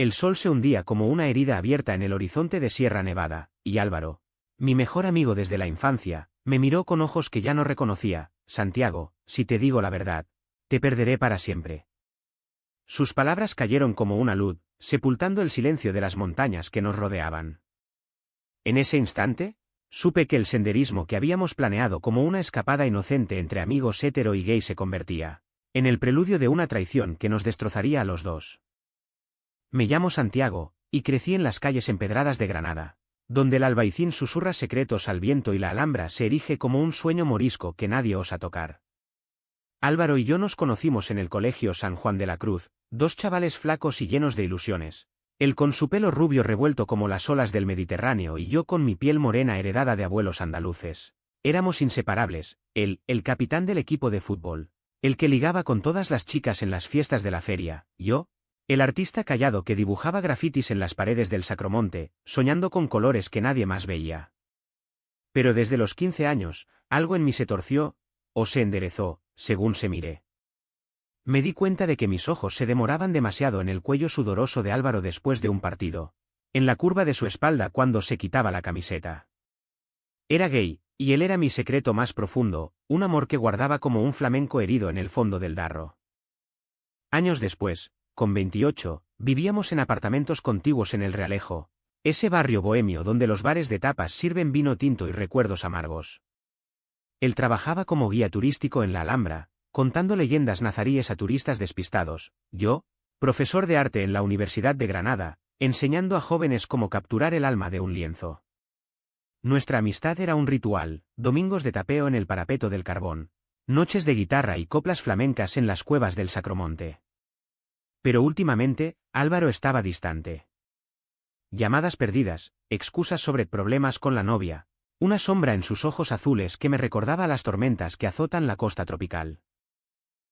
El sol se hundía como una herida abierta en el horizonte de Sierra Nevada, y Álvaro, mi mejor amigo desde la infancia, me miró con ojos que ya no reconocía. Santiago, si te digo la verdad, te perderé para siempre. Sus palabras cayeron como una luz, sepultando el silencio de las montañas que nos rodeaban. En ese instante, supe que el senderismo que habíamos planeado como una escapada inocente entre amigos hetero y gay se convertía en el preludio de una traición que nos destrozaría a los dos. Me llamo Santiago, y crecí en las calles empedradas de Granada, donde el albaicín susurra secretos al viento y la Alhambra se erige como un sueño morisco que nadie osa tocar. Álvaro y yo nos conocimos en el colegio San Juan de la Cruz, dos chavales flacos y llenos de ilusiones. Él con su pelo rubio revuelto como las olas del Mediterráneo y yo con mi piel morena heredada de abuelos andaluces. Éramos inseparables, él, el capitán del equipo de fútbol, el que ligaba con todas las chicas en las fiestas de la feria, yo, el artista callado que dibujaba grafitis en las paredes del Sacromonte, soñando con colores que nadie más veía. Pero desde los 15 años, algo en mí se torció, o se enderezó, según se mire. Me di cuenta de que mis ojos se demoraban demasiado en el cuello sudoroso de Álvaro después de un partido, en la curva de su espalda cuando se quitaba la camiseta. Era gay, y él era mi secreto más profundo, un amor que guardaba como un flamenco herido en el fondo del Darro. Años después, con 28, vivíamos en apartamentos contiguos en el Realejo, ese barrio bohemio donde los bares de tapas sirven vino tinto y recuerdos amargos. Él trabajaba como guía turístico en la Alhambra, contando leyendas nazaríes a turistas despistados, yo, profesor de arte en la Universidad de Granada, enseñando a jóvenes cómo capturar el alma de un lienzo. Nuestra amistad era un ritual, domingos de tapeo en el parapeto del Carbón, noches de guitarra y coplas flamencas en las cuevas del Sacromonte. Pero últimamente, Álvaro estaba distante. Llamadas perdidas, excusas sobre problemas con la novia, una sombra en sus ojos azules que me recordaba las tormentas que azotan la costa tropical.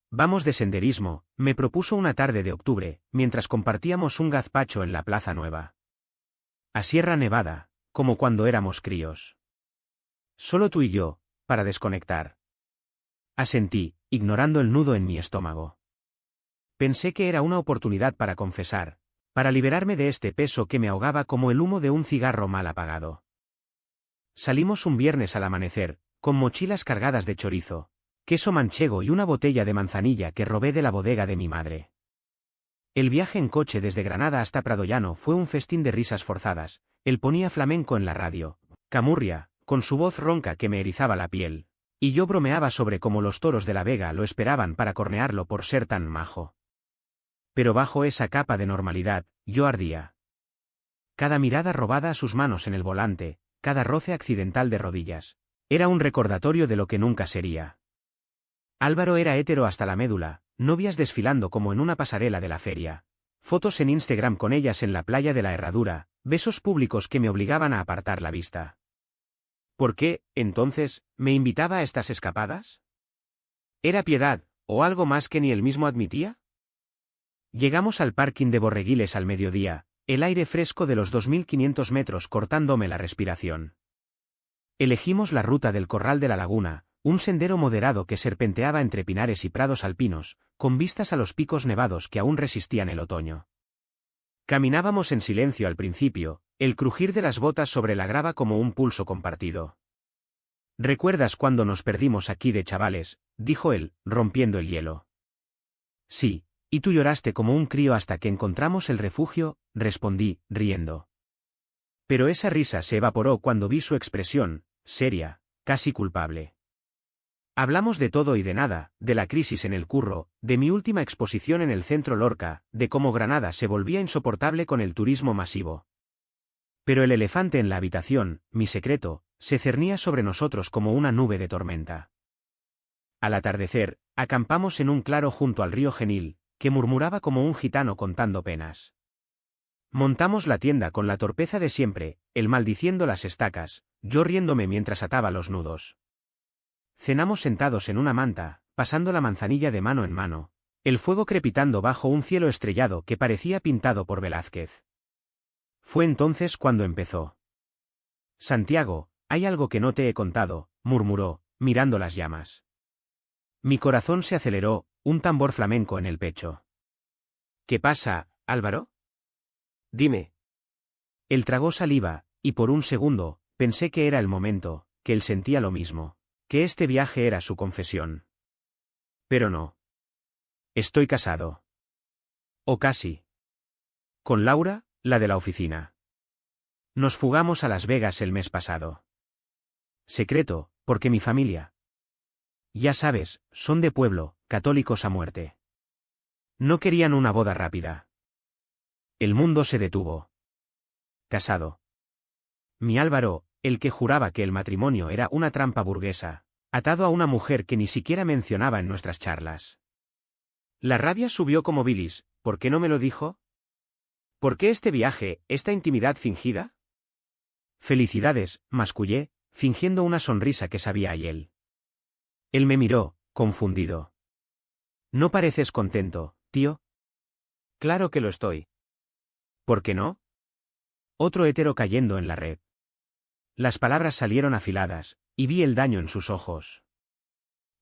Vamos de senderismo, me propuso una tarde de octubre, mientras compartíamos un gazpacho en la Plaza Nueva. A Sierra Nevada, como cuando éramos críos. Solo tú y yo, para desconectar. Asentí, ignorando el nudo en mi estómago. Pensé que era una oportunidad para confesar, para liberarme de este peso que me ahogaba como el humo de un cigarro mal apagado. Salimos un viernes al amanecer, con mochilas cargadas de chorizo, queso manchego y una botella de manzanilla que robé de la bodega de mi madre. El viaje en coche desde Granada hasta Pradollano fue un festín de risas forzadas. Él ponía flamenco en la radio, Camurria, con su voz ronca que me erizaba la piel, y yo bromeaba sobre cómo los toros de la Vega lo esperaban para cornearlo por ser tan majo. Pero bajo esa capa de normalidad, yo ardía. Cada mirada robada a sus manos en el volante, cada roce accidental de rodillas, era un recordatorio de lo que nunca sería. Álvaro era hétero hasta la médula, novias desfilando como en una pasarela de la feria, fotos en Instagram con ellas en la playa de la Herradura, besos públicos que me obligaban a apartar la vista. ¿Por qué, entonces, me invitaba a estas escapadas? ¿Era piedad, o algo más que ni él mismo admitía? Llegamos al parking de Borreguiles al mediodía, el aire fresco de los 2500 metros cortándome la respiración. Elegimos la ruta del Corral de la Laguna, un sendero moderado que serpenteaba entre pinares y prados alpinos, con vistas a los picos nevados que aún resistían el otoño. Caminábamos en silencio al principio, el crujir de las botas sobre la grava como un pulso compartido. ¿Recuerdas cuando nos perdimos aquí de chavales?, dijo él, rompiendo el hielo. Sí, y tú lloraste como un crío hasta que encontramos el refugio, respondí, riendo. Pero esa risa se evaporó cuando vi su expresión, seria, casi culpable. Hablamos de todo y de nada, de la crisis en el curro, de mi última exposición en el Centro Lorca, de cómo Granada se volvía insoportable con el turismo masivo. Pero el elefante en la habitación, mi secreto, se cernía sobre nosotros como una nube de tormenta. Al atardecer, acampamos en un claro junto al río Genil, que murmuraba como un gitano contando penas. Montamos la tienda con la torpeza de siempre, él maldiciendo las estacas, yo riéndome mientras ataba los nudos. Cenamos sentados en una manta, pasando la manzanilla de mano en mano, el fuego crepitando bajo un cielo estrellado que parecía pintado por Velázquez. Fue entonces cuando empezó. Santiago, hay algo que no te he contado, murmuró, mirando las llamas. Mi corazón se aceleró, un tambor flamenco en el pecho. ¿Qué pasa, Álvaro? Dime. Él tragó saliva, y por un segundo, pensé que era el momento, que él sentía lo mismo, que este viaje era su confesión. Pero no. Estoy casado. O casi. Con Laura, la de la oficina. Nos fugamos a Las Vegas el mes pasado. Secreto, porque mi familia. Ya sabes, son de pueblo, católicos a muerte. No querían una boda rápida. El mundo se detuvo. Casado. Mi Álvaro, el que juraba que el matrimonio era una trampa burguesa, atado a una mujer que ni siquiera mencionaba en nuestras charlas. La rabia subió como bilis. ¿Por qué no me lo dijo? ¿Por qué este viaje, esta intimidad fingida? Felicidades, mascullé, fingiendo una sonrisa que sabía a él. Él me miró, confundido. ¿No pareces contento, tío? Claro que lo estoy. ¿Por qué no? Otro hétero cayendo en la red. Las palabras salieron afiladas, y vi el daño en sus ojos.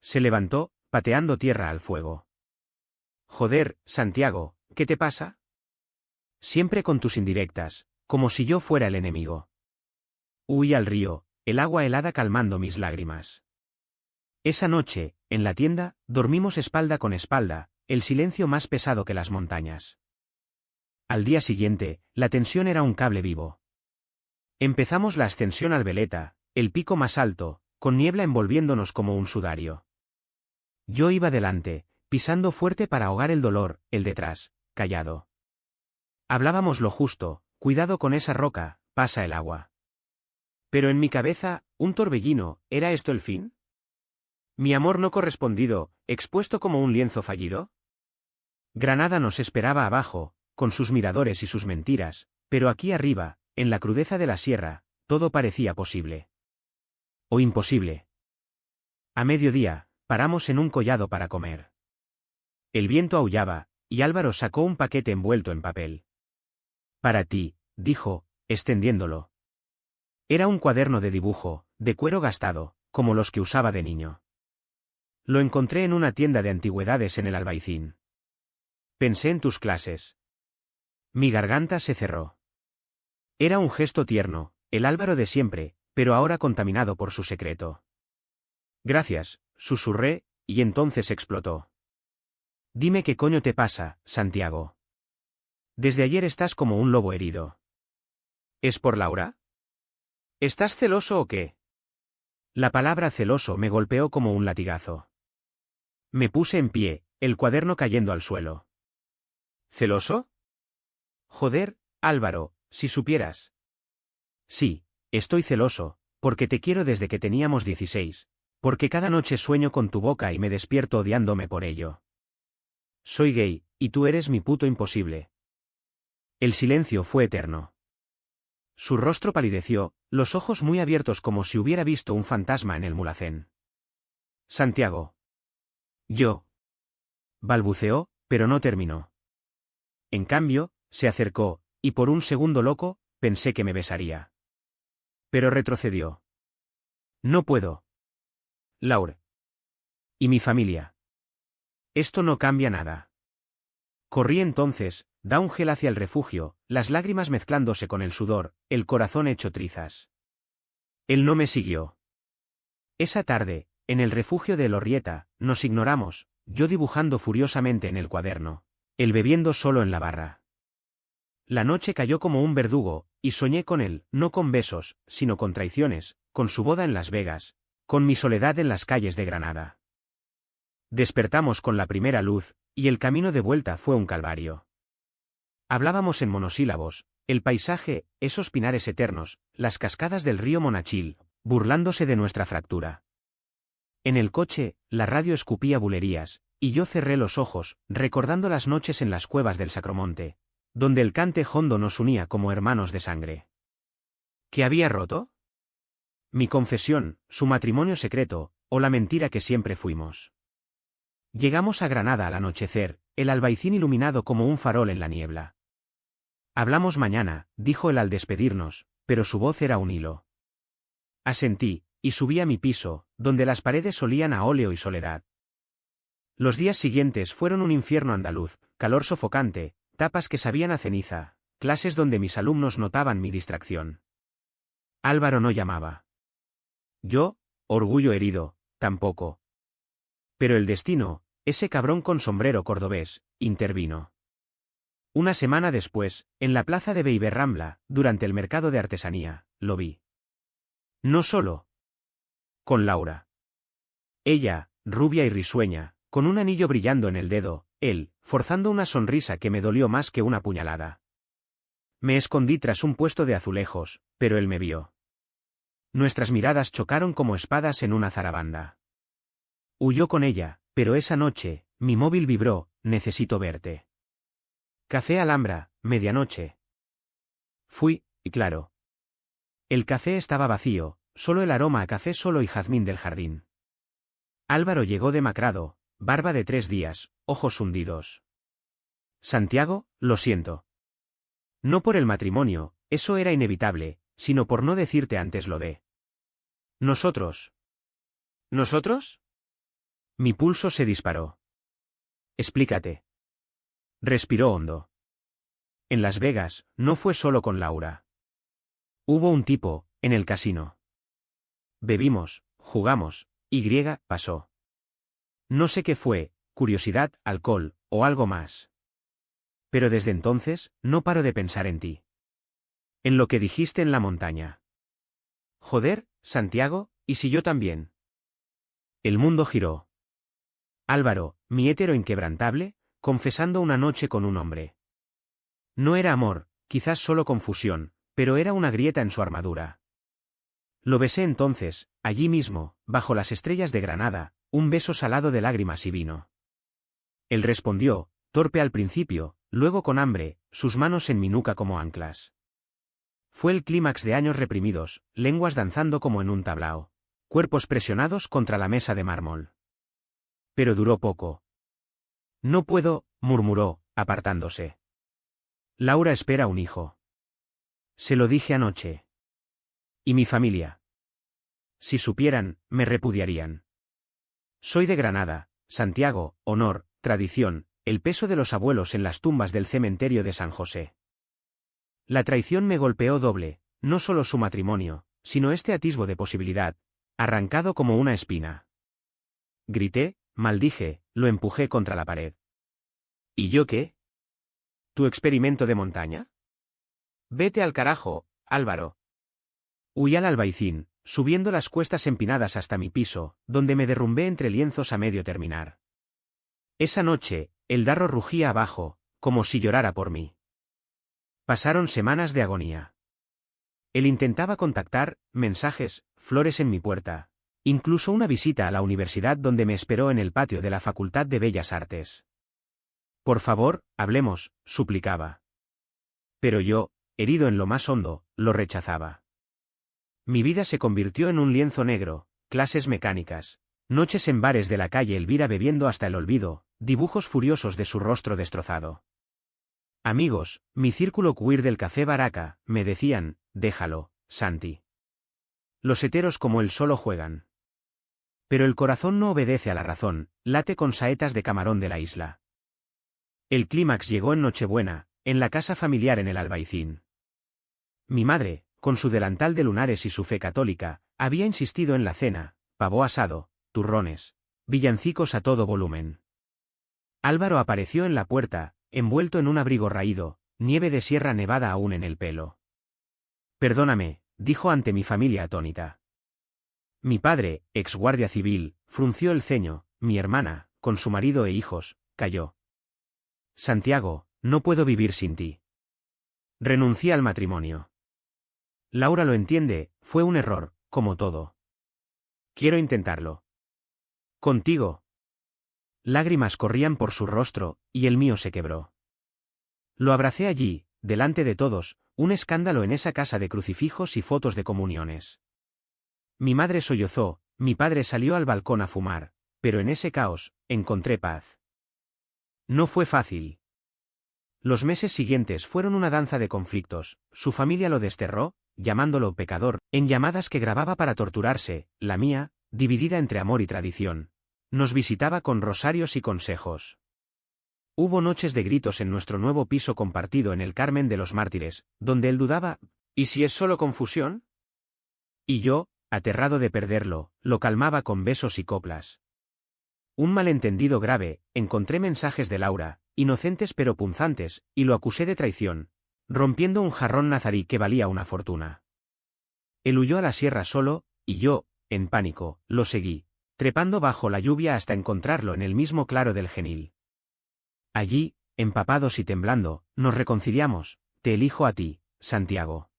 Se levantó, pateando tierra al fuego. Joder, Santiago, ¿qué te pasa? Siempre con tus indirectas, como si yo fuera el enemigo. Huí al río, el agua helada calmando mis lágrimas. Esa noche, en la tienda, dormimos espalda con espalda, el silencio más pesado que las montañas. Al día siguiente, la tensión era un cable vivo. Empezamos la ascensión al Veleta, el pico más alto, con niebla envolviéndonos como un sudario. Yo iba delante, pisando fuerte para ahogar el dolor, el detrás, callado. Hablábamos lo justo, cuidado con esa roca, pasa el agua. Pero en mi cabeza, un torbellino, ¿era esto el fin? ¿Mi amor no correspondido, expuesto como un lienzo fallido? Granada nos esperaba abajo, con sus miradores y sus mentiras, pero aquí arriba, en la crudeza de la sierra, todo parecía posible. O imposible. A mediodía, paramos en un collado para comer. El viento aullaba, y Álvaro sacó un paquete envuelto en papel. Para ti, dijo, extendiéndolo. Era un cuaderno de dibujo, de cuero gastado, como los que usaba de niño. Lo encontré en una tienda de antigüedades en el Albaicín. Pensé en tus clases. Mi garganta se cerró. Era un gesto tierno, el Álvaro de siempre, pero ahora contaminado por su secreto. Gracias, susurré, y entonces explotó. Dime qué coño te pasa, Santiago. Desde ayer estás como un lobo herido. ¿Es por Laura? ¿Estás celoso o qué? La palabra celoso me golpeó como un latigazo. Me puse en pie, el cuaderno cayendo al suelo. ¿Celoso? Joder, Álvaro, si supieras. Sí, estoy celoso, porque te quiero desde que teníamos 16, porque cada noche sueño con tu boca y me despierto odiándome por ello. Soy gay, y tú eres mi puto imposible. El silencio fue eterno. Su rostro palideció, los ojos muy abiertos como si hubiera visto un fantasma en el mulhacén. Santiago. Yo. Balbuceó, pero no terminó. En cambio, se acercó, y por un segundo loco, pensé que me besaría. Pero retrocedió. No puedo. Laura. ¿Y mi familia? Esto no cambia nada. Corrí entonces, da un gel hacia el refugio, las lágrimas mezclándose con el sudor, el corazón hecho trizas. Él no me siguió. Esa tarde, en el refugio de Elorrieta, nos ignoramos, yo dibujando furiosamente en el cuaderno, él bebiendo solo en la barra. La noche cayó como un verdugo, y soñé con él, no con besos, sino con traiciones, con su boda en Las Vegas, con mi soledad en las calles de Granada. Despertamos con la primera luz, y el camino de vuelta fue un calvario. Hablábamos en monosílabos, el paisaje, esos pinares eternos, las cascadas del río Monachil, burlándose de nuestra fractura. En el coche, la radio escupía bulerías, y yo cerré los ojos, recordando las noches en las cuevas del Sacromonte, donde el cante hondo nos unía como hermanos de sangre. ¿Qué había roto? Mi confesión, su matrimonio secreto, o la mentira que siempre fuimos. Llegamos a Granada al anochecer, el Albaicín iluminado como un farol en la niebla. Hablamos mañana, dijo él al despedirnos, pero su voz era un hilo. Asentí, y subí a mi piso, donde las paredes olían a óleo y soledad. Los días siguientes fueron un infierno andaluz, calor sofocante, tapas que sabían a ceniza, clases donde mis alumnos notaban mi distracción. Álvaro no llamaba. Yo, orgullo herido, tampoco. Pero el destino, ese cabrón con sombrero cordobés, intervino. Una semana después, en la plaza de Beiberrambla, durante el mercado de artesanía, lo vi. No solo. Con Laura. Ella, rubia y risueña, con un anillo brillando en el dedo, él, forzando una sonrisa que me dolió más que una puñalada. Me escondí tras un puesto de azulejos, pero él me vio. Nuestras miradas chocaron como espadas en una zarabanda. Huyó con ella, pero esa noche, mi móvil vibró, necesito verte. Café Alhambra, medianoche. Fui, y claro. El café estaba vacío, solo el aroma a café solo y jazmín del jardín. Álvaro llegó demacrado, barba de 3 días, ojos hundidos. Santiago, lo siento. No por el matrimonio, eso era inevitable, sino por no decirte antes lo de nosotros. ¿Nosotros? Mi pulso se disparó. Explícate. Respiró hondo. En Las Vegas, no fue solo con Laura. Hubo un tipo, en el casino. Bebimos, jugamos, pasó. No sé qué fue, curiosidad, alcohol, o algo más. Pero desde entonces, no paro de pensar en ti. En lo que dijiste en la montaña. Joder, Santiago, ¿y si yo también? El mundo giró. Álvaro, mi hétero inquebrantable, confesando una noche con un hombre. No era amor, quizás solo confusión, pero era una grieta en su armadura. Lo besé entonces, allí mismo, bajo las estrellas de Granada, un beso salado de lágrimas y vino. Él respondió, torpe al principio, luego con hambre, sus manos en mi nuca como anclas. Fue el clímax de años reprimidos, lenguas danzando como en un tablao, cuerpos presionados contra la mesa de mármol. Pero duró poco. No puedo, murmuró, apartándose. Laura espera un hijo. Se lo dije anoche. ¿Y mi familia? Si supieran, me repudiarían. Soy de Granada, Santiago, honor, tradición, el peso de los abuelos en las tumbas del cementerio de San José. La traición me golpeó doble, no solo su matrimonio, sino este atisbo de posibilidad, arrancado como una espina. Grité, maldije, lo empujé contra la pared. ¿Y yo qué? ¿Tu experimento de montaña? Vete al carajo, Álvaro. Huí al Albaicín, subiendo las cuestas empinadas hasta mi piso, donde me derrumbé entre lienzos a medio terminar. Esa noche, el Darro rugía abajo, como si llorara por mí. Pasaron semanas de agonía. Él intentaba contactar, mensajes, flores en mi puerta, incluso una visita a la universidad donde me esperó en el patio de la Facultad de Bellas Artes. Por favor, hablemos, suplicaba. Pero yo, herido en lo más hondo, lo rechazaba. Mi vida se convirtió en un lienzo negro, clases mecánicas, noches en bares de la calle Elvira bebiendo hasta el olvido, dibujos furiosos de su rostro destrozado. Amigos, mi círculo queer del Café Baraca, me decían, déjalo, Santi. Los heteros como él solo juegan. Pero el corazón no obedece a la razón, late con saetas de camarón de la isla. El clímax llegó en Nochebuena, en la casa familiar en el Albaicín. Mi madre, con su delantal de lunares y su fe católica, había insistido en la cena, pavo asado, turrones, villancicos a todo volumen. Álvaro apareció en la puerta, envuelto en un abrigo raído, nieve de Sierra Nevada aún en el pelo. Perdóname, dijo ante mi familia atónita. Mi padre, ex guardia civil, frunció el ceño, mi hermana, con su marido e hijos, calló. Santiago, no puedo vivir sin ti. Renuncié al matrimonio. Laura lo entiende, fue un error, como todo. Quiero intentarlo. Contigo. Lágrimas corrían por su rostro, y el mío se quebró. Lo abracé allí, delante de todos, un escándalo en esa casa de crucifijos y fotos de comuniones. Mi madre sollozó, mi padre salió al balcón a fumar, pero en ese caos, encontré paz. No fue fácil. Los meses siguientes fueron una danza de conflictos, su familia lo desterró, llamándolo pecador, en llamadas que grababa para torturarse, la mía, dividida entre amor y tradición. Nos visitaba con rosarios y consejos. Hubo noches de gritos en nuestro nuevo piso compartido en el Carmen de los Mártires, donde él dudaba, ¿y si es solo confusión? Y yo, aterrado de perderlo, lo calmaba con besos y coplas. Un malentendido grave, encontré mensajes de Laura, inocentes pero punzantes, y lo acusé de traición, rompiendo un jarrón nazarí que valía una fortuna. Él huyó a la sierra solo, y yo, en pánico, lo seguí, trepando bajo la lluvia hasta encontrarlo en el mismo claro del Genil. Allí, empapados y temblando, nos reconciliamos, te elijo a ti, Santiago.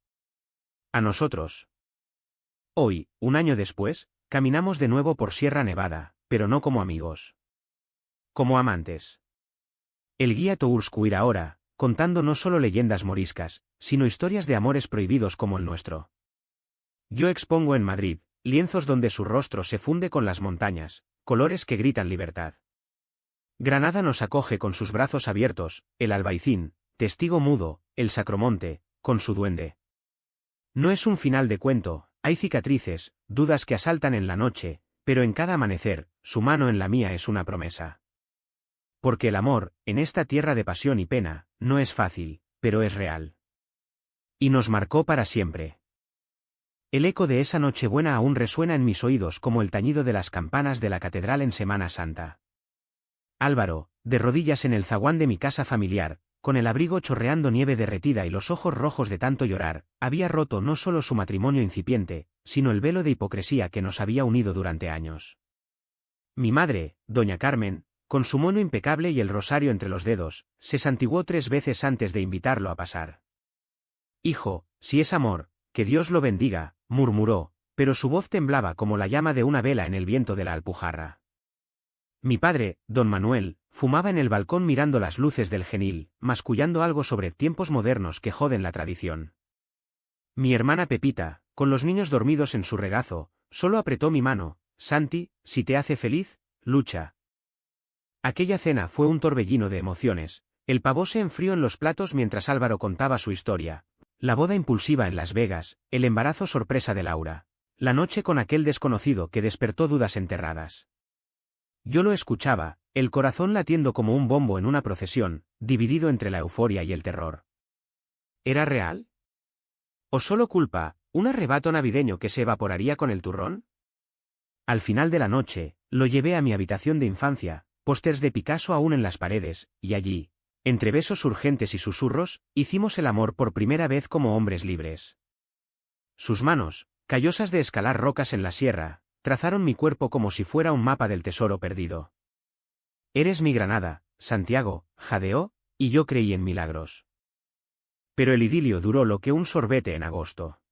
A nosotros. Hoy, un año después, caminamos de nuevo por Sierra Nevada, pero no como amigos. Como amantes. El guía Toursko irá ahora, contando no solo leyendas moriscas, sino historias de amores prohibidos como el nuestro. Yo expongo en Madrid, lienzos donde su rostro se funde con las montañas, colores que gritan libertad. Granada nos acoge con sus brazos abiertos, el Albaicín, testigo mudo, el Sacromonte, con su duende. No es un final de cuento, hay cicatrices, dudas que asaltan en la noche, pero en cada amanecer, su mano en la mía es una promesa. Porque el amor, en esta tierra de pasión y pena, no es fácil, pero es real. Y nos marcó para siempre. El eco de esa Nochebuena aún resuena en mis oídos como el tañido de las campanas de la catedral en Semana Santa. Álvaro, de rodillas en el zaguán de mi casa familiar, con el abrigo chorreando nieve derretida y los ojos rojos de tanto llorar, había roto no solo su matrimonio incipiente, sino el velo de hipocresía que nos había unido durante años. Mi madre, doña Carmen, con su mono impecable y el rosario entre los dedos, se santiguó 3 veces antes de invitarlo a pasar. Hijo, si es amor, que Dios lo bendiga, murmuró, pero su voz temblaba como la llama de una vela en el viento de la Alpujarra. Mi padre, don Manuel, fumaba en el balcón mirando las luces del Genil, mascullando algo sobre tiempos modernos que joden la tradición. Mi hermana Pepita, con los niños dormidos en su regazo, solo apretó mi mano, Santi, si te hace feliz, lucha. Aquella cena fue un torbellino de emociones, el pavó se enfrió en los platos mientras Álvaro contaba su historia, la boda impulsiva en Las Vegas, el embarazo sorpresa de Laura, la noche con aquel desconocido que despertó dudas enterradas. Yo lo escuchaba, el corazón latiendo como un bombo en una procesión, dividido entre la euforia y el terror. ¿Era real? ¿O solo culpa, un arrebato navideño que se evaporaría con el turrón? Al final de la noche, lo llevé a mi habitación de infancia, pósters de Picasso aún en las paredes, y allí, entre besos urgentes y susurros, hicimos el amor por primera vez como hombres libres. Sus manos, callosas de escalar rocas en la sierra, trazaron mi cuerpo como si fuera un mapa del tesoro perdido. Eres mi Granada, Santiago, jadeó, y yo creí en milagros. Pero el idilio duró lo que un sorbete en agosto.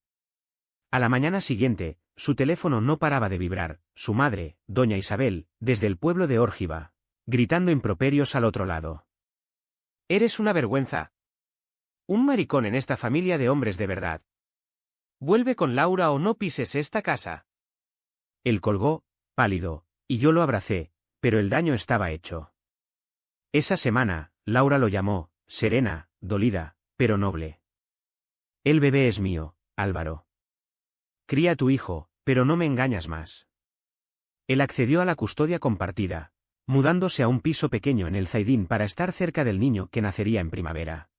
A la mañana siguiente, su teléfono no paraba de vibrar, su madre, doña Isabel, desde el pueblo de Órgiva, gritando improperios al otro lado. Eres una vergüenza. Un maricón en esta familia de hombres de verdad. Vuelve con Laura o no pises esta casa. Él colgó, pálido, y yo lo abracé, pero el daño estaba hecho. Esa semana, Laura lo llamó, serena, dolida, pero noble. El bebé es mío, Álvaro. Cría a tu hijo, pero no me engañas más. Él accedió a la custodia compartida, mudándose a un piso pequeño en el Zaidín para estar cerca del niño que nacería en primavera.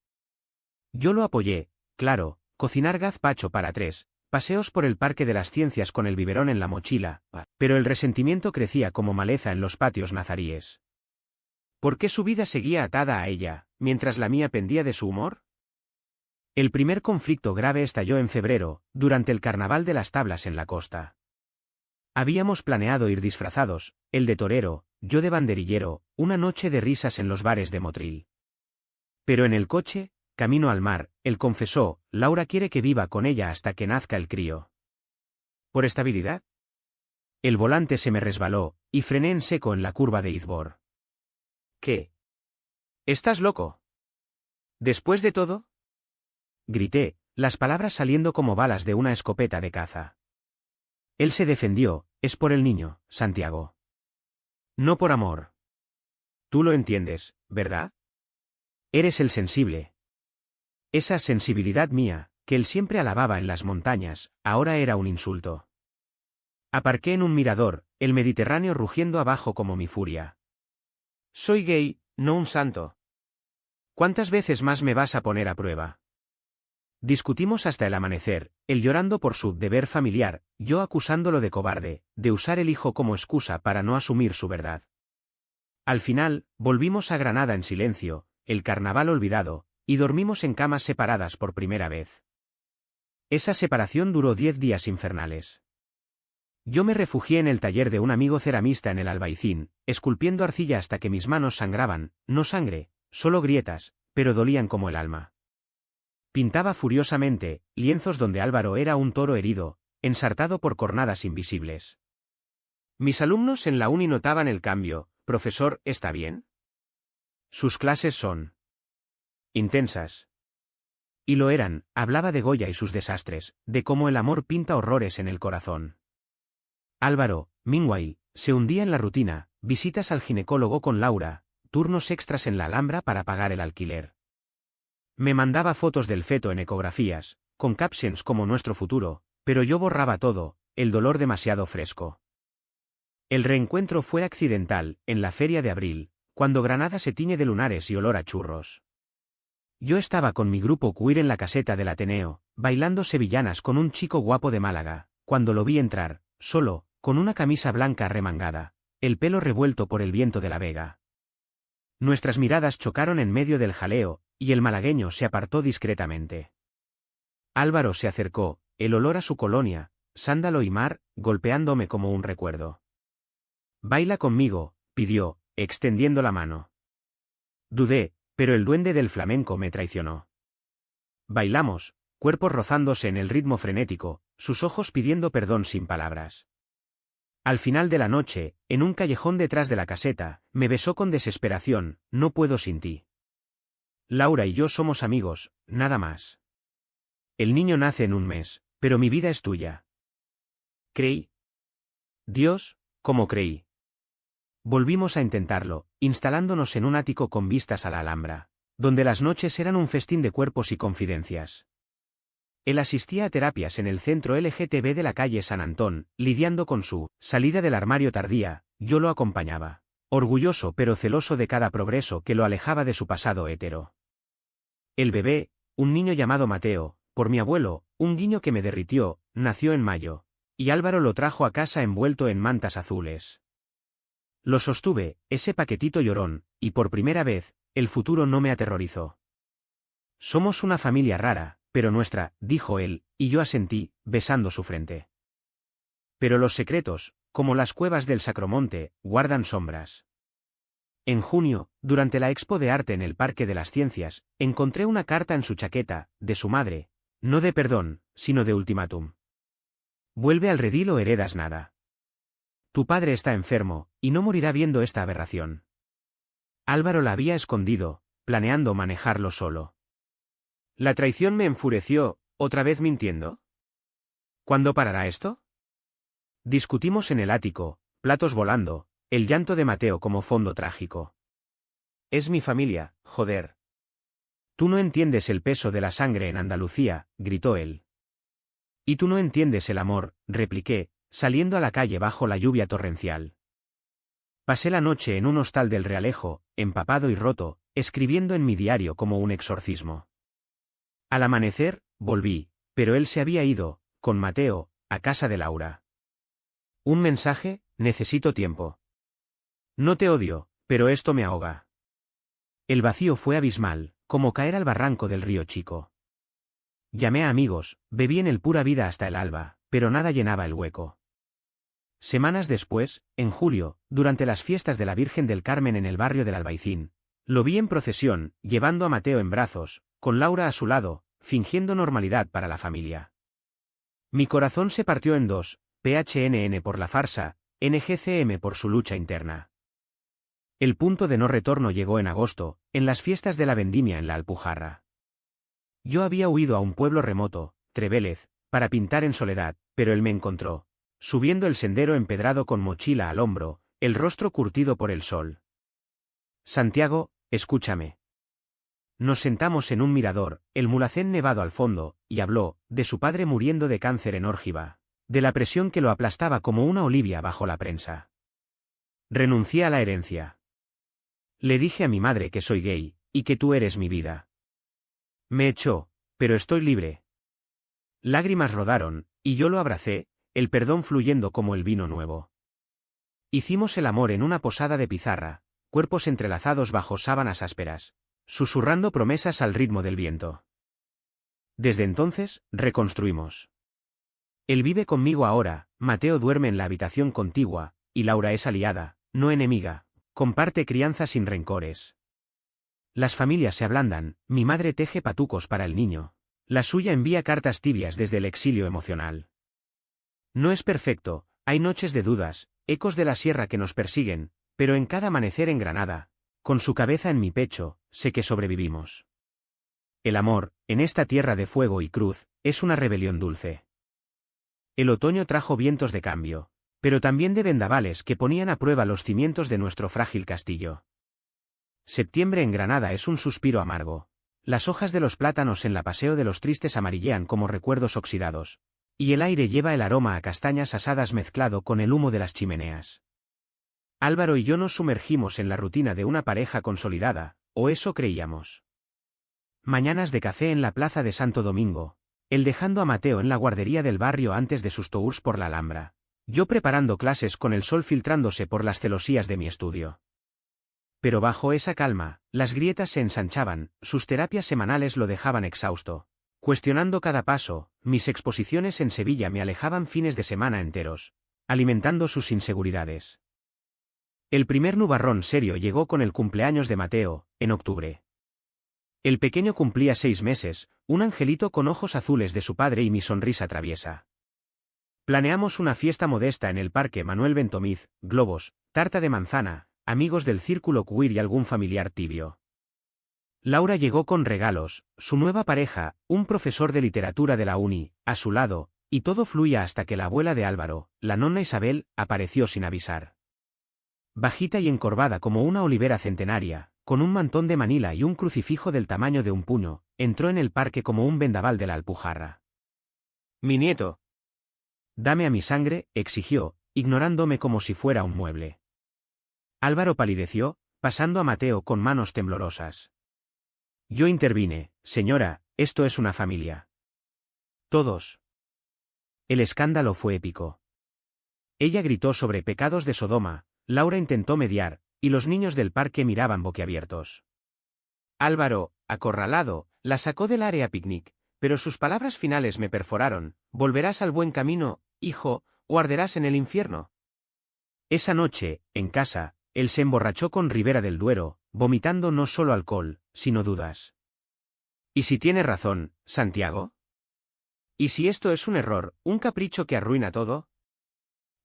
Yo lo apoyé, claro, cocinar gazpacho para 3, paseos por el Parque de las Ciencias con el biberón en la mochila, pero el resentimiento crecía como maleza en los patios nazaríes. ¿Por qué su vida seguía atada a ella, mientras la mía pendía de su humor? El primer conflicto grave estalló en febrero, durante el Carnaval de las Tablas en la costa. Habíamos planeado ir disfrazados, él de torero, yo de banderillero, una noche de risas en los bares de Motril. Pero en el coche, camino al mar, él confesó, Laura quiere que viva con ella hasta que nazca el crío. ¿Por estabilidad? El volante se me resbaló, y frené en seco en la curva de Izbor. ¿Qué? ¿Estás loco? ¿Después de todo? Grité, las palabras saliendo como balas de una escopeta de caza. Él se defendió, es por el niño, Santiago. No por amor. Tú lo entiendes, ¿verdad? Eres el sensible. Esa sensibilidad mía, que él siempre alababa en las montañas, ahora era un insulto. Aparqué en un mirador, el Mediterráneo rugiendo abajo como mi furia. Soy gay, no un santo. ¿Cuántas veces más me vas a poner a prueba? Discutimos hasta el amanecer, él llorando por su deber familiar, yo acusándolo de cobarde, de usar el hijo como excusa para no asumir su verdad. Al final, volvimos a Granada en silencio, el carnaval olvidado, y dormimos en camas separadas por primera vez. Esa separación duró 10 días infernales. Yo me refugié en el taller de un amigo ceramista en el Albaicín, esculpiendo arcilla hasta que mis manos sangraban, no sangre, solo grietas, pero dolían como el alma. Pintaba furiosamente, lienzos donde Álvaro era un toro herido, ensartado por cornadas invisibles. Mis alumnos en la uni notaban el cambio. «Profesor, ¿está bien?» Sus clases son intensas. Y lo eran, hablaba de Goya y sus desastres, de cómo el amor pinta horrores en el corazón. Álvaro, meanwhile, se hundía en la rutina, visitas al ginecólogo con Laura, turnos extras en la Alhambra para pagar el alquiler. Me mandaba fotos del feto en ecografías, con captions como nuestro futuro, pero yo borraba todo, el dolor demasiado fresco. El reencuentro fue accidental, en la feria de abril, cuando Granada se tiñe de lunares y olor a churros. Yo estaba con mi grupo queer en la caseta del Ateneo, bailando sevillanas con un chico guapo de Málaga, cuando lo vi entrar, solo, con una camisa blanca arremangada, el pelo revuelto por el viento de la Vega. Nuestras miradas chocaron en medio del jaleo, y el malagueño se apartó discretamente. Álvaro se acercó, el olor a su colonia, sándalo y mar, golpeándome como un recuerdo. «Baila conmigo», pidió, extendiendo la mano. Dudé, pero el duende del flamenco me traicionó. Bailamos, cuerpos rozándose en el ritmo frenético, sus ojos pidiendo perdón sin palabras. Al final de la noche, en un callejón detrás de la caseta, me besó con desesperación, «No puedo sin ti. Laura y yo somos amigos, nada más. El niño nace en un mes, pero mi vida es tuya». Creí. Dios, ¿cómo creí? Volvimos a intentarlo, instalándonos en un ático con vistas a la Alhambra, donde las noches eran un festín de cuerpos y confidencias. Él asistía a terapias en el centro LGTB de la calle San Antón, lidiando con su salida del armario tardía, yo lo acompañaba, orgulloso pero celoso de cada progreso que lo alejaba de su pasado hétero. El bebé, un niño llamado Mateo, por mi abuelo, un guiño que me derritió, nació en mayo, y Álvaro lo trajo a casa envuelto en mantas azules. Lo sostuve, ese paquetito llorón, y por primera vez, el futuro no me aterrorizó. «Somos una familia rara, pero nuestra», dijo él, y yo asentí, besando su frente. Pero los secretos, como las cuevas del Sacromonte, guardan sombras. En junio, durante la Expo de Arte en el Parque de las Ciencias, encontré una carta en su chaqueta, de su madre, no de perdón, sino de ultimátum. «Vuelve al redil o heredas nada. Tu padre está enfermo, y no morirá viendo esta aberración». Álvaro la había escondido, planeando manejarlo solo. La traición me enfureció, ¿otra vez mintiendo? ¿Cuándo parará esto? Discutimos en el ático, platos volando, el llanto de Mateo como fondo trágico. «Es mi familia, joder». «Tú no entiendes el peso de la sangre en Andalucía», gritó él. «Y tú no entiendes el amor», repliqué, saliendo a la calle bajo la lluvia torrencial. Pasé la noche en un hostal del Realejo, empapado y roto, escribiendo en mi diario como un exorcismo. Al amanecer, volví, pero él se había ido, con Mateo, a casa de Laura. Un mensaje: «Necesito tiempo. No te odio, pero esto me ahoga». El vacío fue abismal, como caer al barranco del río Chico. Llamé a amigos, bebí en el Pura Vida hasta el alba, pero nada llenaba el hueco. Semanas después, en julio, durante las fiestas de la Virgen del Carmen en el barrio del Albaicín, lo vi en procesión, llevando a Mateo en brazos, con Laura a su lado, fingiendo normalidad para la familia. Mi corazón se partió en dos, PHNN por la farsa, NGCM por su lucha interna. El punto de no retorno llegó en agosto, en las fiestas de la vendimia en la Alpujarra. Yo había huido a un pueblo remoto, Trevélez, para pintar en soledad, pero él me encontró, subiendo el sendero empedrado con mochila al hombro, el rostro curtido por el sol. «Santiago, escúchame». Nos sentamos en un mirador, el Mulhacén nevado al fondo, y habló, de su padre muriendo de cáncer en Órgiva, de la presión que lo aplastaba como una olivia bajo la prensa. Renuncié a la herencia. Le dije a mi madre que soy gay, y que tú eres mi vida. Me echó, pero estoy libre. Lágrimas rodaron, y yo lo abracé, el perdón fluyendo como el vino nuevo. Hicimos el amor en una posada de pizarra, cuerpos entrelazados bajo sábanas ásperas, susurrando promesas al ritmo del viento. Desde entonces, reconstruimos. Él vive conmigo ahora, Mateo duerme en la habitación contigua, y Laura es aliada, no enemiga, comparte crianza sin rencores. Las familias se ablandan, mi madre teje patucos para el niño, la suya envía cartas tibias desde el exilio emocional. No es perfecto, hay noches de dudas, ecos de la sierra que nos persiguen, pero en cada amanecer en Granada, con su cabeza en mi pecho, sé que sobrevivimos. El amor, en esta tierra de fuego y cruz, es una rebelión dulce. El otoño trajo vientos de cambio, pero también de vendavales que ponían a prueba los cimientos de nuestro frágil castillo. Septiembre en Granada es un suspiro amargo. Las hojas de los plátanos en la Paseo de los Tristes amarillean como recuerdos oxidados, y el aire lleva el aroma a castañas asadas mezclado con el humo de las chimeneas. Álvaro y yo nos sumergimos en la rutina de una pareja consolidada, o eso creíamos. Mañanas de café en la plaza de Santo Domingo, él dejando a Mateo en la guardería del barrio antes de sus tours por la Alhambra, yo preparando clases con el sol filtrándose por las celosías de mi estudio. Pero bajo esa calma, las grietas se ensanchaban, sus terapias semanales lo dejaban exhausto. Cuestionando cada paso, mis exposiciones en Sevilla me alejaban fines de semana enteros, alimentando sus inseguridades. El primer nubarrón serio llegó con el cumpleaños de Mateo, en octubre. El pequeño cumplía 6 meses, un angelito con ojos azules de su padre y mi sonrisa traviesa. Planeamos una fiesta modesta en el Parque Manuel Bentomiz, globos, tarta de manzana, amigos del círculo queer y algún familiar tibio. Laura llegó con regalos, su nueva pareja, un profesor de literatura de la uni, a su lado, y todo fluía hasta que la abuela de Álvaro, la nonna Isabel, apareció sin avisar. Bajita y encorvada como una olivera centenaria, con un mantón de Manila y un crucifijo del tamaño de un puño, entró en el parque como un vendaval de la Alpujarra. «Mi nieto». «Dame a mi sangre», exigió, ignorándome como si fuera un mueble. Álvaro palideció, pasando a Mateo con manos temblorosas. Yo intervine: «Señora, esto es una familia». Todos. El escándalo fue épico. Ella gritó sobre pecados de Sodoma, Laura intentó mediar, y los niños del parque miraban boquiabiertos. Álvaro, acorralado, la sacó del área picnic, pero sus palabras finales me perforaron: «Volverás al buen camino, hijo, o arderás en el infierno». Esa noche, en casa, él se emborrachó con Ribera del Duero, vomitando no solo alcohol, sino dudas. ¿Y si tiene razón, Santiago? ¿Y si esto es un error, un capricho que arruina todo?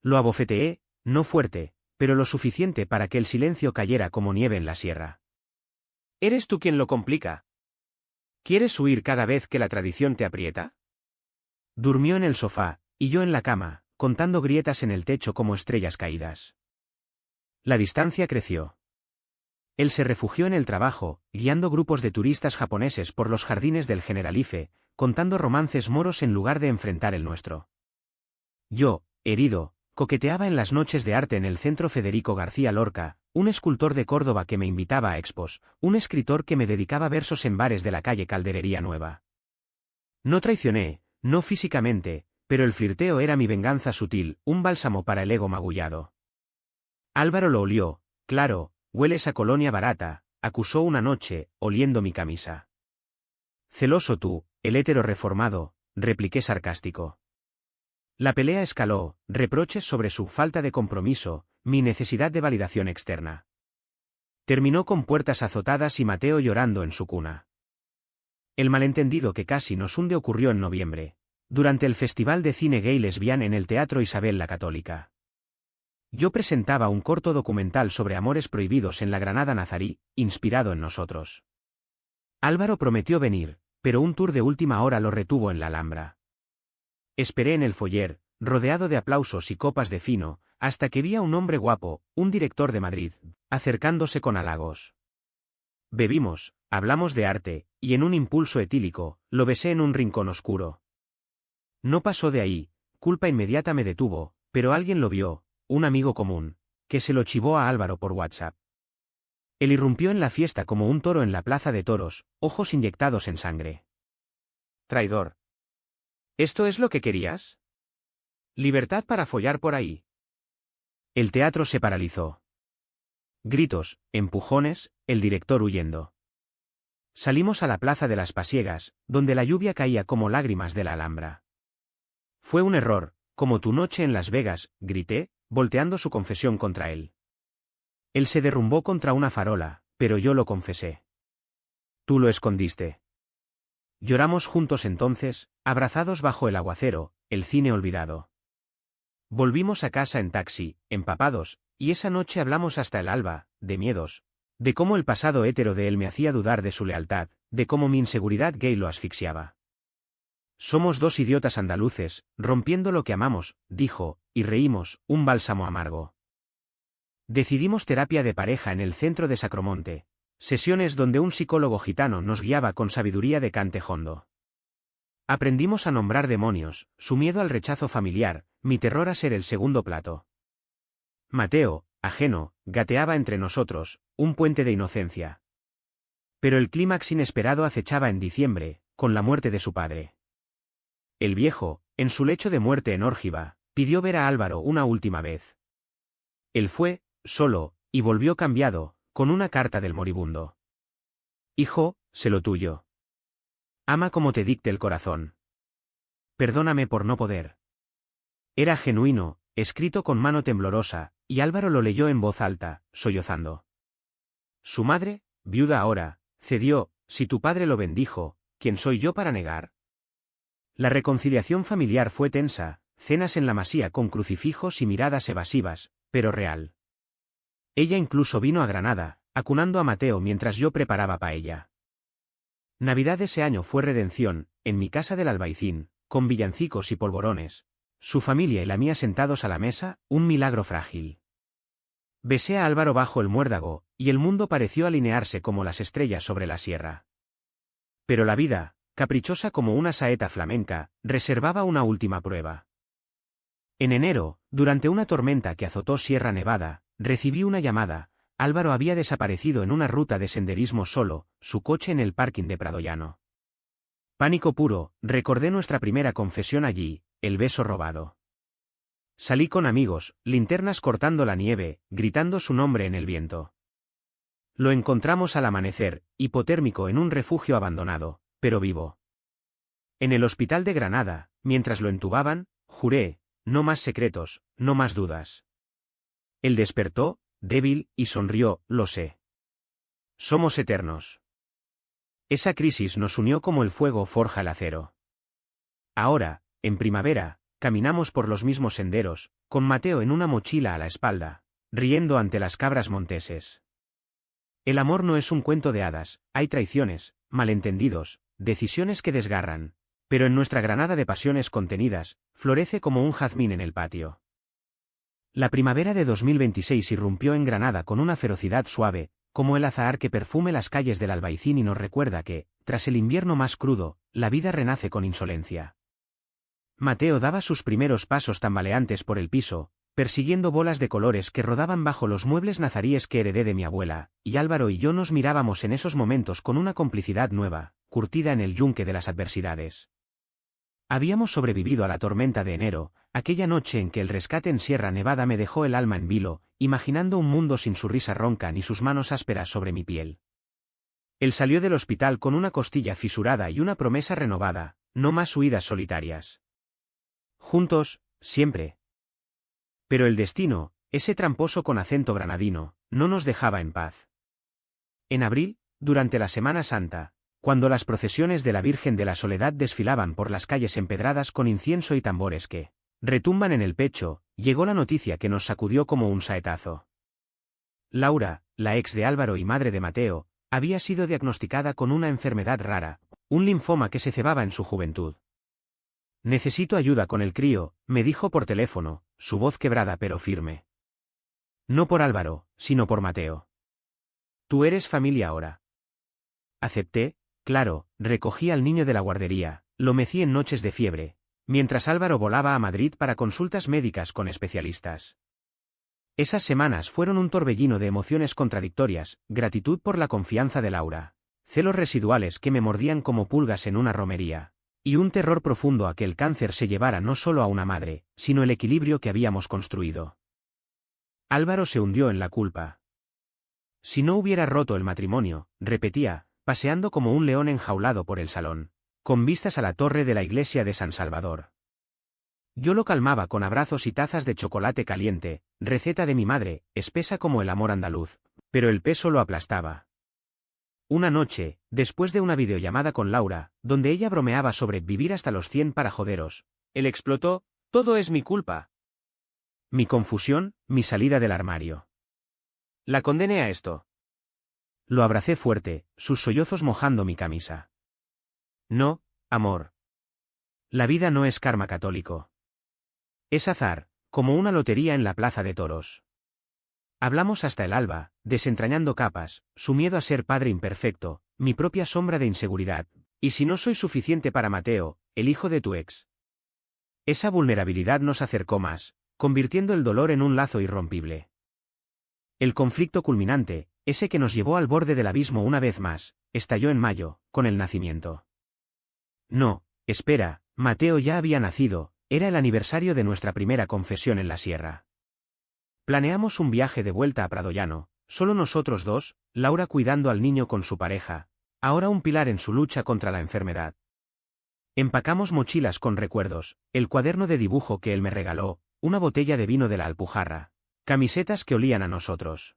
Lo abofeteé, no fuerte, pero lo suficiente para que el silencio cayera como nieve en la sierra. ¿Eres tú quien lo complica? ¿Quieres huir cada vez que la tradición te aprieta? Durmió en el sofá, y yo en la cama, contando grietas en el techo como estrellas caídas. La distancia creció. Él se refugió en el trabajo, guiando grupos de turistas japoneses por los jardines del Generalife, contando romances moros en lugar de enfrentar el nuestro. Yo, herido, coqueteaba en las noches de arte en el Centro Federico García Lorca, un escultor de Córdoba que me invitaba a expos, un escritor que me dedicaba versos en bares de la calle Calderería Nueva. No traicioné, no físicamente, pero el flirteo era mi venganza sutil, un bálsamo para el ego magullado. Álvaro lo olió: «Claro, hueles a colonia barata», acusó una noche, oliendo mi camisa. «Celoso tú, el hétero reformado», repliqué sarcástico. La pelea escaló, reproches sobre su falta de compromiso, mi necesidad de validación externa. Terminó con puertas azotadas y Mateo llorando en su cuna. El malentendido que casi nos hunde ocurrió en noviembre, durante el Festival de Cine Gay Lesbian en el Teatro Isabel la Católica. Yo presentaba un corto documental sobre amores prohibidos en la Granada nazarí, inspirado en nosotros. Álvaro prometió venir, pero un tour de última hora lo retuvo en la Alhambra. Esperé en el foyer, rodeado de aplausos y copas de fino, hasta que vi a un hombre guapo, un director de Madrid, acercándose con halagos. Bebimos, hablamos de arte, y en un impulso etílico, lo besé en un rincón oscuro. No pasó de ahí, culpa inmediata me detuvo, pero alguien lo vio, un amigo común, que se lo chivó a Álvaro por WhatsApp. Él irrumpió en la fiesta como un toro en la plaza de toros, ojos inyectados en sangre. Traidor. ¿Esto es lo que querías? ¿Libertad para follar por ahí? El teatro se paralizó. Gritos, empujones, el director huyendo. Salimos a la plaza de las Pasiegas, donde la lluvia caía como lágrimas de la Alhambra. Fue un error, como tu noche en Las Vegas, grité, volteando su confesión contra él. Él se derrumbó contra una farola, pero yo lo confesé. Tú lo escondiste. Lloramos juntos entonces, abrazados bajo el aguacero, el cine olvidado. Volvimos a casa en taxi, empapados, y esa noche hablamos hasta el alba, de miedos, de cómo el pasado hétero de él me hacía dudar de su lealtad, de cómo mi inseguridad gay lo asfixiaba. Somos dos idiotas andaluces, rompiendo lo que amamos, dijo, y reímos, un bálsamo amargo. Decidimos terapia de pareja en el centro de Sacromonte, sesiones donde un psicólogo gitano nos guiaba con sabiduría de cante hondo. Aprendimos a nombrar demonios, su miedo al rechazo familiar, mi terror a ser el segundo plato. Mateo, ajeno, gateaba entre nosotros, un puente de inocencia. Pero el clímax inesperado acechaba en diciembre, con la muerte de su padre. El viejo, en su lecho de muerte en Órgiva, pidió ver a Álvaro una última vez. Él fue, solo, y volvió cambiado, con una carta del moribundo. Hijo, sé lo tuyo. Ama como te dicte el corazón. Perdóname por no poder. Era genuino, escrito con mano temblorosa, y Álvaro lo leyó en voz alta, sollozando. Su madre, viuda ahora, cedió, si tu padre lo bendijo, ¿quién soy yo para negar? La reconciliación familiar fue tensa, cenas en la masía con crucifijos y miradas evasivas, pero real. Ella incluso vino a Granada, acunando a Mateo mientras yo preparaba paella. Navidad ese año fue redención, en mi casa del Albaicín, con villancicos y polvorones, su familia y la mía sentados a la mesa, un milagro frágil. Besé a Álvaro bajo el muérdago, y el mundo pareció alinearse como las estrellas sobre la sierra. Pero la vida, caprichosa como una saeta flamenca, reservaba una última prueba. En enero, durante una tormenta que azotó Sierra Nevada, recibí una llamada. Álvaro había desaparecido en una ruta de senderismo solo, su coche en el parking de Pradollano. Pánico puro, recordé nuestra primera confesión allí, el beso robado. Salí con amigos, linternas cortando la nieve, gritando su nombre en el viento. Lo encontramos al amanecer, hipotérmico en un refugio abandonado, pero vivo. En el hospital de Granada, mientras lo entubaban, juré, no más secretos, no más dudas. Él despertó, débil, y sonrió, lo sé. Somos eternos. Esa crisis nos unió como el fuego forja el acero. Ahora, en primavera, caminamos por los mismos senderos, con Mateo en una mochila a la espalda, riendo ante las cabras monteses. El amor no es un cuento de hadas, hay traiciones, malentendidos, decisiones que desgarran, pero en nuestra Granada de pasiones contenidas, florece como un jazmín en el patio. La primavera de 2026 irrumpió en Granada con una ferocidad suave, como el azahar que perfume las calles del Albaicín y nos recuerda que, tras el invierno más crudo, la vida renace con insolencia. Mateo daba sus primeros pasos tambaleantes por el piso, persiguiendo bolas de colores que rodaban bajo los muebles nazaríes que heredé de mi abuela, y Álvaro y yo nos mirábamos en esos momentos con una complicidad nueva, curtida en el yunque de las adversidades. Habíamos sobrevivido a la tormenta de enero, aquella noche en que el rescate en Sierra Nevada me dejó el alma en vilo, imaginando un mundo sin su risa ronca ni sus manos ásperas sobre mi piel. Él salió del hospital con una costilla fisurada y una promesa renovada, no más huidas solitarias. Juntos, siempre. Pero el destino, ese tramposo con acento granadino, no nos dejaba en paz. En abril, durante la Semana Santa, cuando las procesiones de la Virgen de la Soledad desfilaban por las calles empedradas con incienso y tambores que retumban en el pecho, llegó la noticia que nos sacudió como un saetazo. Laura, la ex de Álvaro y madre de Mateo, había sido diagnosticada con una enfermedad rara, un linfoma que se cebaba en su juventud. Necesito ayuda con el crío, me dijo por teléfono, su voz quebrada pero firme. No por Álvaro, sino por Mateo. Tú eres familia ahora. Acepté, claro, recogí al niño de la guardería, lo mecí en noches de fiebre, mientras Álvaro volaba a Madrid para consultas médicas con especialistas. Esas semanas fueron un torbellino de emociones contradictorias, gratitud por la confianza de Laura, celos residuales que me mordían como pulgas en una romería, y un terror profundo a que el cáncer se llevara no solo a una madre, sino el equilibrio que habíamos construido. Álvaro se hundió en la culpa. Si no hubiera roto el matrimonio, repetía, paseando como un león enjaulado por el salón, con vistas a la torre de la iglesia de San Salvador. Yo lo calmaba con abrazos y tazas de chocolate caliente, receta de mi madre, espesa como el amor andaluz, pero el peso lo aplastaba. Una noche, después de una videollamada con Laura, donde ella bromeaba sobre vivir hasta los 100 para joderos, él explotó: «Todo es mi culpa». Mi confusión, mi salida del armario. La condené a esto. Lo abracé fuerte, sus sollozos mojando mi camisa. No, amor. La vida no es karma católico. Es azar, como una lotería en la plaza de toros. Hablamos hasta el alba, desentrañando capas, su miedo a ser padre imperfecto, mi propia sombra de inseguridad, y si no soy suficiente para Mateo, el hijo de tu ex. Esa vulnerabilidad nos acercó más, convirtiendo el dolor en un lazo irrompible. El conflicto culminante, ese que nos llevó al borde del abismo una vez más, estalló en mayo, con el nacimiento. No, espera, Mateo ya había nacido, era el aniversario de nuestra primera confesión en la sierra. Planeamos un viaje de vuelta a Pradollano, solo nosotros dos, Laura cuidando al niño con su pareja, ahora un pilar en su lucha contra la enfermedad. Empacamos mochilas con recuerdos, el cuaderno de dibujo que él me regaló, una botella de vino de la Alpujarra, camisetas que olían a nosotros.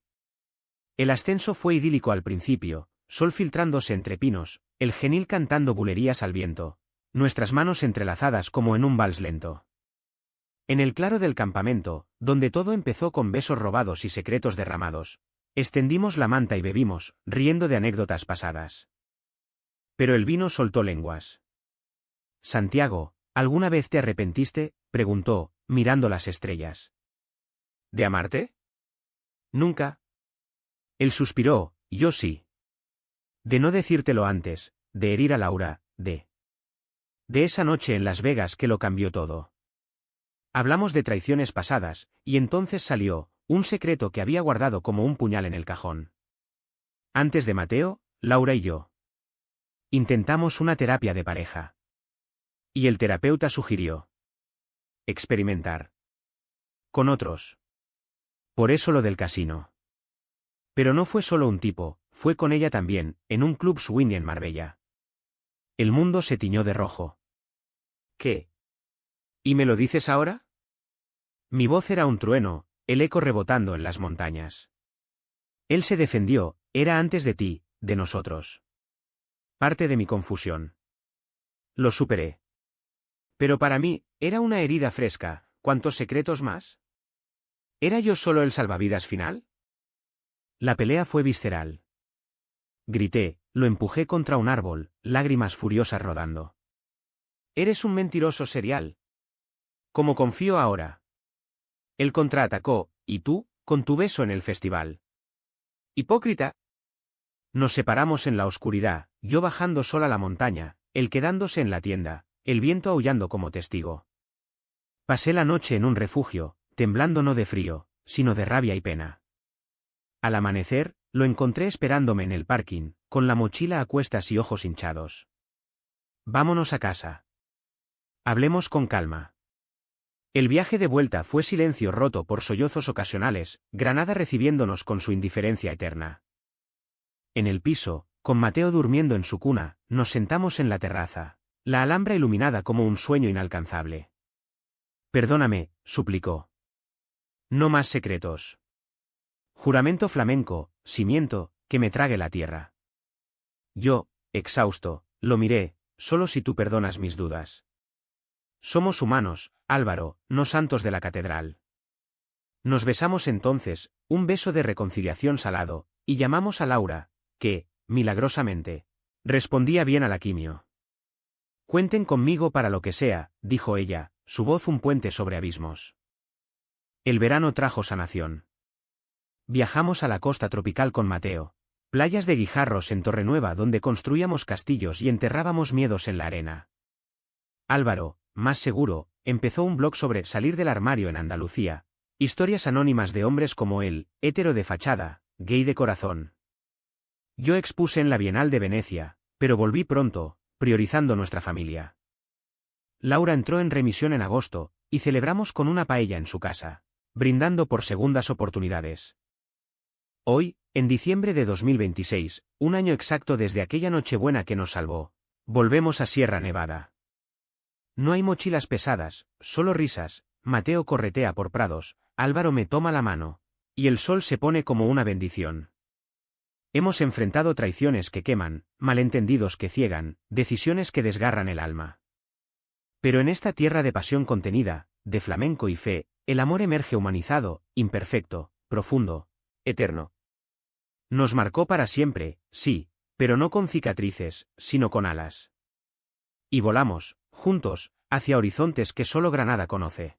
El ascenso fue idílico al principio, sol filtrándose entre pinos, el genil cantando bulerías al viento, nuestras manos entrelazadas como en un vals lento. En el claro del campamento, donde todo empezó con besos robados y secretos derramados, extendimos la manta y bebimos, riendo de anécdotas pasadas. Pero el vino soltó lenguas. Santiago, ¿alguna vez te arrepentiste?, preguntó, mirando las estrellas. ¿De amarte? Nunca. Él suspiró, yo sí. De no decírtelo antes, de herir a Laura, de esa noche en Las Vegas que lo cambió todo. Hablamos de traiciones pasadas, y entonces salió, un secreto que había guardado como un puñal en el cajón. Antes de Mateo, Laura y yo intentamos una terapia de pareja. Y el terapeuta sugirió experimentar con otros. Por eso lo del casino. Pero no fue solo un tipo, fue con ella también, en un club swing en Marbella. El mundo se tiñó de rojo. ¿Qué? ¿Y me lo dices ahora? Mi voz era un trueno, el eco rebotando en las montañas. Él se defendió, era antes de ti, de nosotros. Parte de mi confusión. Lo superé. Pero para mí, era una herida fresca, ¿cuántos secretos más? ¿Era yo solo el salvavidas final? La pelea fue visceral. Grité, lo empujé contra un árbol, lágrimas furiosas rodando. Eres un mentiroso serial. Como confío ahora. Él contraatacó, y tú, con tu beso en el festival. Hipócrita. Nos separamos en la oscuridad, yo bajando sola la montaña, él quedándose en la tienda, el viento aullando como testigo. Pasé la noche en un refugio, temblando no de frío, sino de rabia y pena. Al amanecer, lo encontré esperándome en el parking, con la mochila a cuestas y ojos hinchados. Vámonos a casa. Hablemos con calma. El viaje de vuelta fue silencio roto por sollozos ocasionales, Granada recibiéndonos con su indiferencia eterna. En el piso, con Mateo durmiendo en su cuna, nos sentamos en la terraza, la Alhambra iluminada como un sueño inalcanzable. Perdóname, suplicó. No más secretos. Juramento flamenco, si miento, que me trague la tierra. Yo, exhausto, lo miré, solo si tú perdonas mis dudas. Somos humanos, Álvaro, no santos de la catedral. Nos besamos entonces, un beso de reconciliación salado, y llamamos a Laura, que, milagrosamente, respondía bien a la quimio. Cuenten conmigo para lo que sea, dijo ella, su voz un puente sobre abismos. El verano trajo sanación. Viajamos a la costa tropical con Mateo, playas de guijarros en Torrenueva donde construíamos castillos y enterrábamos miedos en la arena. Álvaro, más seguro, empezó un blog sobre salir del armario en Andalucía, Historias anónimas de hombres como él, hétero de fachada, gay de corazón. Yo expuse en la Bienal de Venecia, pero volví pronto, priorizando nuestra familia. Laura entró en remisión en agosto, y celebramos con una paella en su casa, brindando por segundas oportunidades. Hoy, en diciembre de 2026, un año exacto desde aquella Nochebuena que nos salvó, volvemos a Sierra Nevada. No hay mochilas pesadas, solo risas, Mateo corretea por prados, Álvaro me toma la mano, y el sol se pone como una bendición. Hemos enfrentado traiciones que queman, malentendidos que ciegan, decisiones que desgarran el alma. Pero en esta tierra de pasión contenida, de flamenco y fe, el amor emerge humanizado, imperfecto, profundo, eterno. Nos marcó para siempre, sí, pero no con cicatrices, sino con alas. Y volamos, juntos, hacia horizontes que solo Granada conoce.